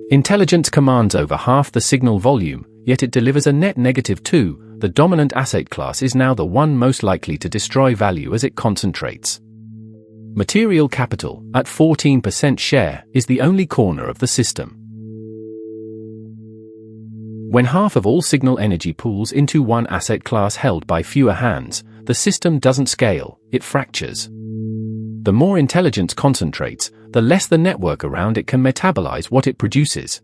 Intelligence commands over half the signal volume, yet it delivers a net -2. The dominant asset class is now the one most likely to destroy value as it concentrates. Material capital, at 14% share, is the only corner of the system. When half of all signal energy pools into one asset class held by fewer hands, the system doesn't scale, it fractures. The more intelligence concentrates, the less the network around it can metabolize what it produces.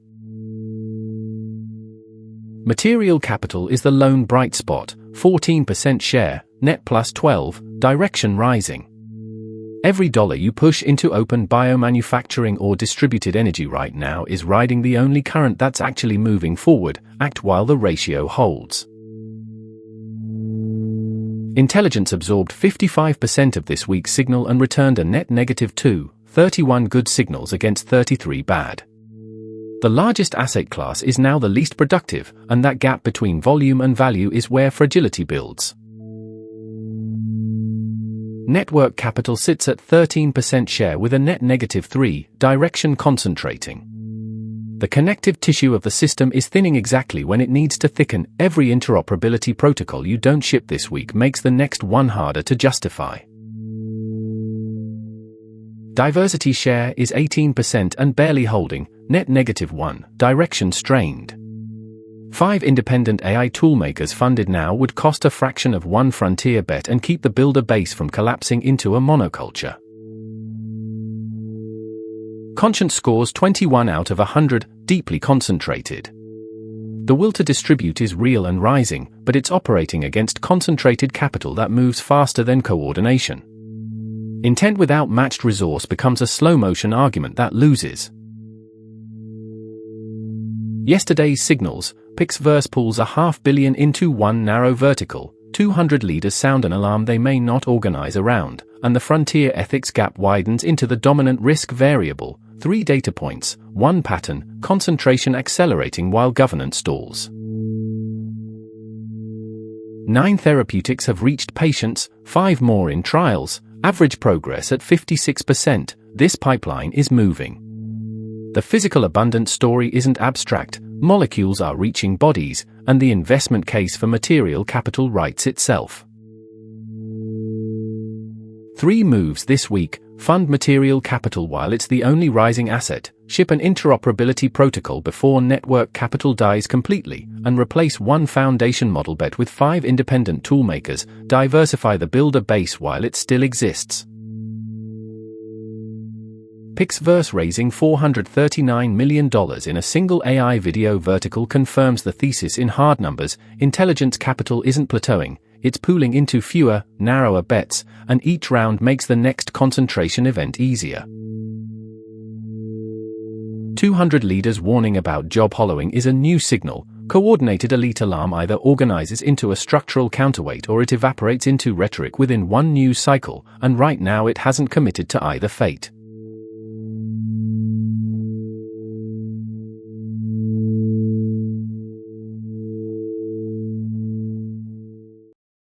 Material capital is the lone bright spot, 14% share, net +12, direction rising. Every dollar you push into open biomanufacturing or distributed energy right now is riding the only current that's actually moving forward. Act while the ratio holds. Intelligence absorbed 55% of this week's signal and returned a net -2, 31 good signals against 33 bad. The largest asset class is now the least productive, and that gap between volume and value is where fragility builds. Network capital sits at 13% share with a net -3, direction concentrating. The connective tissue of the system is thinning exactly when it needs to thicken. Every interoperability protocol you don't ship this week makes the next one harder to justify. Diversity share is 18% and barely holding, net -1, direction strained. 5 independent AI toolmakers funded now would cost a fraction of one frontier bet and keep the builder base from collapsing into a monoculture. Conscience scores 21 out of 100, deeply concentrated. The will to distribute is real and rising, but it's operating against concentrated capital that moves faster than coordination. Intent without matched resource becomes a slow-motion argument that loses. Yesterday's signals, Pixverse pulls a $500 million into one narrow vertical, 200 leaders sound an alarm they may not organize around, and the frontier ethics gap widens into the dominant risk variable, 3 data points, 1 pattern, concentration accelerating while governance stalls. 9 therapeutics have reached patients, 5 more in trials, average progress at 56%, this pipeline is moving. The physical abundance story isn't abstract, molecules are reaching bodies, and the investment case for material capital writes itself. 3 moves this week: fund material capital while it's the only rising asset, ship an interoperability protocol before network capital dies completely, and replace one foundation model bet with 5 independent toolmakers, diversify the builder base while it still exists. Pixverse raising $439 million in a single AI video vertical confirms the thesis in hard numbers: intelligence capital isn't plateauing, it's pooling into fewer, narrower bets, and each round makes the next concentration event easier. 200 leaders warning about job hollowing is a new signal. Coordinated elite alarm either organizes into a structural counterweight or it evaporates into rhetoric within one news cycle, and right now it hasn't committed to either fate.